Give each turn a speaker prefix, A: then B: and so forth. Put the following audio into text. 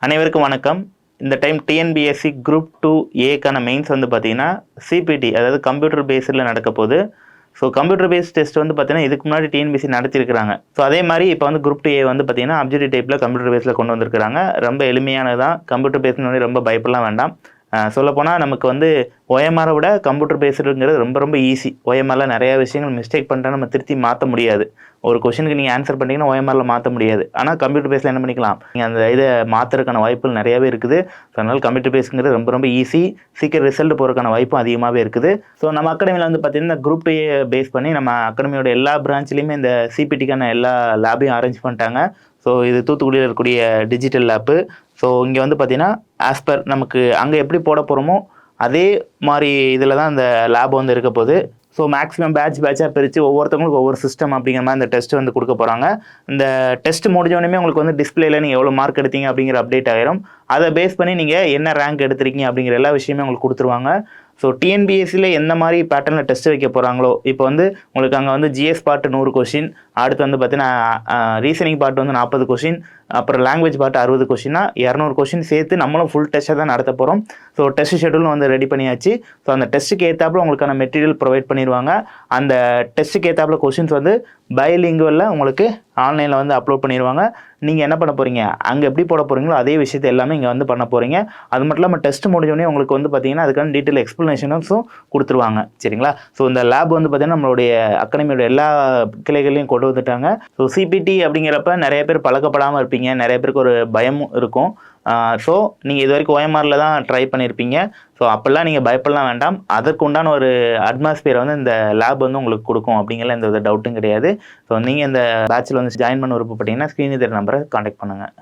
A: அனைவருக்கும் வணக்கம். இந்த time TNPSC group 2A mains வந்து பார்த்தீங்கன்னா சிபிடி, அதாவது கம்ப்யூட்டர் பேஸில் நடக்க போகுது. ஸோ கம்ப்யூட்டர் பேஸ்ட் டெஸ்ட் வந்து பார்த்தீங்கன்னா இதுக்கு முன்னாடி டிஎன்பிஎஸ்சி நடத்திருக்கிறாங்க. ஸோ அதே மாதிரி இப்போ வந்து குரூப் 2A வந்து பார்த்தீங்கன்னா அப்ஜெக்டிவ் டைப்பில் கம்ப்யூட்டர் பேஸில் கொண்டு வந்திருக்கிறாங்க. ரொம்ப எளிமையானதான். கம்ப்யூட்டர் பேஸ்னு ரொம்ப பயப்படலாம் வேண்டாம். சொல்லப்போனால் நமக்கு வந்து OMR விட கம்ப்யூட்டர் பேஸ்டுங்கிறது ரொம்ப ஈஸி. OMRல நிறைய விஷயங்கள் மிஸ்டேக் பண்ணிட்டா நம்ம திருத்தி மாற்ற முடியாது. ஒரு கொஷனுக்கு நீங்கள் ஆன்சர் பண்ணிட்டீங்கன்னா OMRல மாற்ற முடியாது. ஆனால் கம்ப்யூட்டர் பேஸில் என்ன பண்ணிக்கலாம், நீங்கள் அந்த இதை மாற்றுறதுக்கான வாய்ப்புகள் நிறையாவே இருக்குது. ஸோ அதனால் கம்ப்யூட்டர் பேஸுங்கிறது ரொம்ப ஈஸி. சீக்கிரம் ரிசல்ட் போகிறதுக்கான வாய்ப்பும் அதிகமாகவே இருக்குது. ஸோ நம்ம அகாடமியில் வந்து பார்த்தீங்கன்னா குரூப் A பேஸ் பண்ணி நம்ம அகாடமியோட எல்லா பிரான்ச்லேயுமே இந்த சிபிடிக்கான எல்லா லேபையும் அரேஞ்ச் பண்ணிட்டாங்க. ஸோ இது தூத்துக்குடியில் இருக்கக்கூடிய டிஜிட்டல் லேப்பு. ஸோ இங்கே வந்து பார்த்தீங்கன்னா ஆஸ்பர் நமக்கு அங்கே எப்படி போட போகிறோமோ அதே மாதிரி இதில் தான் இந்த லேப் வந்து இருக்க போகுது. ஸோ மேக்ஸிமம் பேட்சாக பிரித்து ஒவ்வொருத்தவங்களுக்கு ஒவ்வொரு சிஸ்டம் அப்படிங்கிற மாதிரி இந்த டெஸ்ட் வந்து கொடுக்க போகிறாங்க. இந்த டெஸ்ட் முடிஞ்சோடனே உங்களுக்கு வந்து டிஸ்பிளேல நீங்கள் எவ்வளோ மார்க் எடுத்தீங்க அப்படிங்கிற அப்டேட் ஆயிரும். அதை பேஸ் பண்ணி நீங்கள் என்ன ரேங்க் எடுத்திருக்கீங்க அப்படிங்கிற எல்லா விஷயமே உங்களுக்கு கொடுத்துருவாங்க. ஸோ டிஎன்பிஎஸ்சியில் எந்த மாதிரி பேட்டர்னில் டெஸ்ட் வைக்க போகிறாங்களோ, இப்போ வந்து உங்களுக்கு அங்கே வந்து ஜிஎஸ் பார்ட் 100 கொஷின், அடுத்து வந்து பார்த்தீங்கன்னா ரீசனிங் பார்ட் வந்து 40 கொஷின், அப்புறம் லாங்குவேஜ் பார்ட் 60 கொஷின்னா 200 கொஷின் சேர்த்து நம்மளும் ஃபுல் டெஸ்ட்டை தான் நடத்த போகிறோம். ஸோ டெஸ்ட் ஷெடியூலும் வந்து ரெடி பண்ணியாச்சு. ஸோ அந்த டெஸ்ட்டுக்கு ஏற்றாப்புல உங்களுக்கான மெட்டீரியல் ப்ரொவைட் பண்ணிடுவாங்க. அந்த டெஸ்ட்டுக்கு ஏற்றாப்புல கொஷின்ஸ் வந்து பைலிங்குவலில் உங்களுக்கு ஆன்லைனில் வந்து அப்லோட் பண்ணிடுவாங்க. நீங்கள் என்ன பண்ண போகிறீங்க, அங்கே எப்படி போட போகிறீங்களோ அதே விஷயத்தை எல்லாமே இங்கே வந்து பண்ண போகிறீங்க. அது மட்டும் இல்லாமல் டெஸ்ட் முடிஞ்சோடனே உங்களுக்கு வந்து பார்த்தீங்கன்னா அதுக்கான டீட்டெயில் எக்ஸ்ப்ளனேஷன்ஸும் கொடுத்துருவாங்க. சரிங்களா? ஸோ இந்த லேப் வந்து பார்த்தீங்கன்னா நம்மளுடைய அகாடமியோட எல்லா கிளைகளையும் கொண்டு வந்துட்டாங்க. ஸோ சிபிடி அப்படிங்கிறப்ப நிறைய பேர் பழக்கப்படாமல் இருப்பீங்க, நிறைய பேருக்கு ஒரு பயமும் இருக்கும். ஸோ நீங்கள் இது வரைக்கும் OMRல தான் ட்ரை பண்ணியிருப்பீங்க. ஸோ அப்போல்லாம் நீங்கள் பயப்படலாம் வேண்டாம். அதற்கு உண்டான ஒரு அட்மாஸ்பியர் வந்து இந்த லேப் வந்து உங்களுக்கு கொடுக்கும் அப்படிங்கிற எந்த வித டவுட்டும் கிடையாது. ஸோ நீங்கள் இந்த பேட்சில் வந்து ஜாயின் பண்ண விருப்பப்பட்டீங்கன்னா ஸ்க்ரீனில் தெரிய நம்பரை கான்டாக்ட் பண்ணுங்கள்.